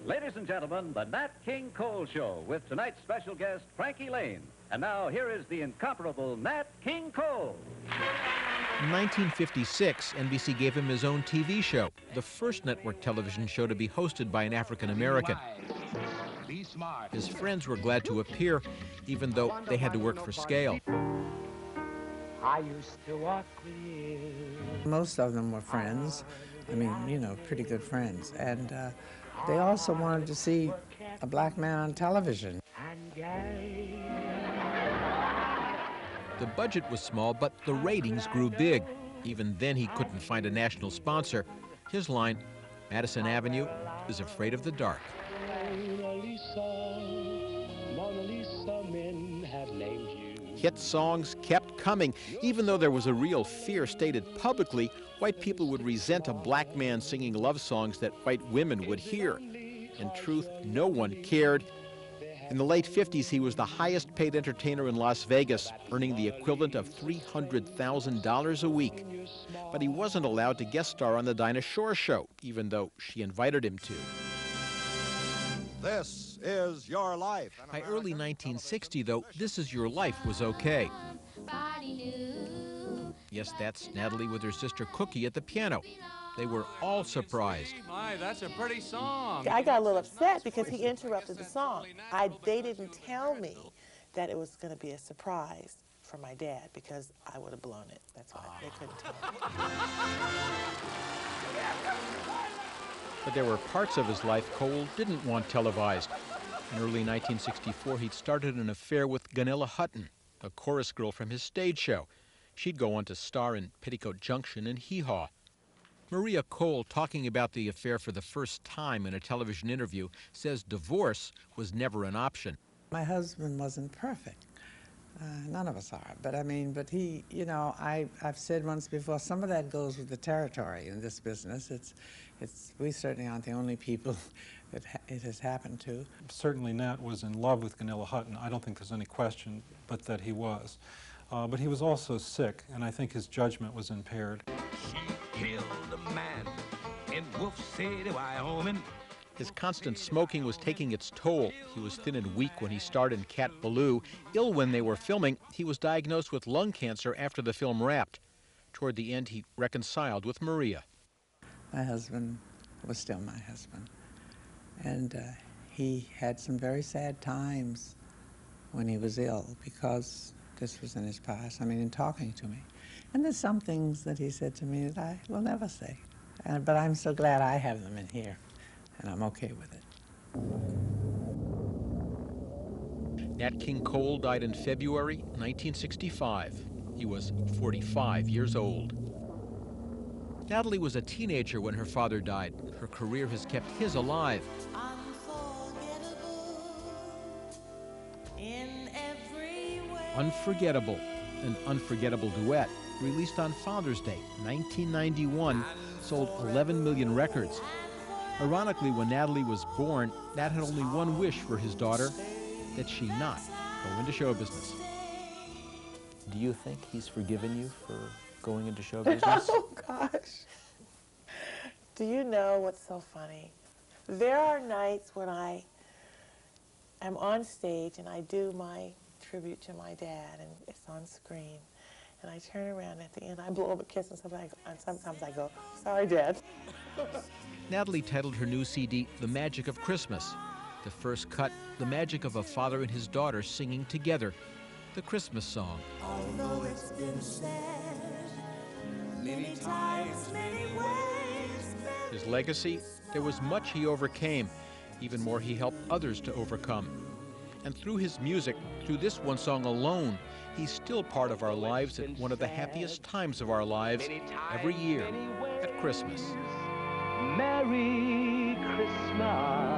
Ladies and gentlemen, the Nat King Cole Show with tonight's special guest, Frankie Lane. And now here is the incomparable Nat King Cole. In 1956, NBC gave him his own TV show, the first network television show to be hosted by an African American. His friends were glad to appear, even though they had to work for scale. I used to walk with you. Most of them were friends. I mean, you know, pretty good friends. And they also wanted to see a black man on television. The budget was small, but the ratings grew big. Even then, he couldn't find a national sponsor. His line, Madison Avenue is afraid of the dark. Hit songs kept coming. Even though there was a real fear stated publicly, white people would resent a black man singing love songs that white women would hear. In truth, no one cared. In the late 50s, he was the highest paid entertainer in Las Vegas, earning the equivalent of $300,000 a week. But he wasn't allowed to guest star on the Dinah Shore Show, even though she invited him to. This is Your Life. By early 1960, though, This Is Your Life was okay. Yes, that's Natalie with her sister Cookie at the piano. They were all surprised. My, that's a pretty song. I got a little upset because he interrupted the song. They didn't tell me that it was going to be a surprise for my dad because I would have blown it. That's why they couldn't tell me. But there were parts of his life Cole didn't want televised. In early 1964, he'd started an affair with Gunilla Hutton, a chorus girl from his stage show. She'd go on to star in Petticoat Junction and Hee Haw. Maria Cole, talking about the affair for the first time in a television interview, says divorce was never an option. My husband wasn't perfect. None of us are. But I mean, but he, you know, I've said once before, some of that goes with the territory in this business. We certainly aren't the only people that it has happened to. Certainly Nat was in love with Gunilla Hutton. I don't think there's any question but that he was. But he was also sick, and I think his judgment was impaired. She killed a man in Wolf City, Wyoming. His constant smoking was taking its toll. He was thin and weak when he starred in Cat Ballou. Ill when they were filming, he was diagnosed with lung cancer after the film wrapped. Toward the end, he reconciled with Maria. My husband was still my husband. And he had some very sad times when he was ill because this was in his past, I mean, in talking to me. And there's some things that he said to me that I will never say. But I'm so glad I have them in here, and I'm okay with it. Nat King Cole died in February 1965. He was 45 years old. Natalie was a teenager when her father died. Her career has kept his alive. Unforgettable, an unforgettable duet, released on Father's Day, 1991, sold 11 million records. Ironically, when Natalie was born, Nat had only one wish for his daughter, that she not go into show business. Do you think he's forgiven you for going into show business? Oh, gosh. Do you know what's so funny? There are nights when I am on stage and I do my tribute to my dad, and it's on screen. And I turn around at the end, I blow up a kiss, and sometimes I go, sorry, Dad. Natalie titled her new CD, The Magic of Christmas. The first cut, the magic of a father and his daughter singing together, the Christmas song. Although it's been said many times, many ways. His legacy, there was much he overcame. Even more, he helped others to overcome. And through his music, through this one song alone, he's still part of our lives at one of the happiest times of our lives every year at Christmas. Merry Christmas.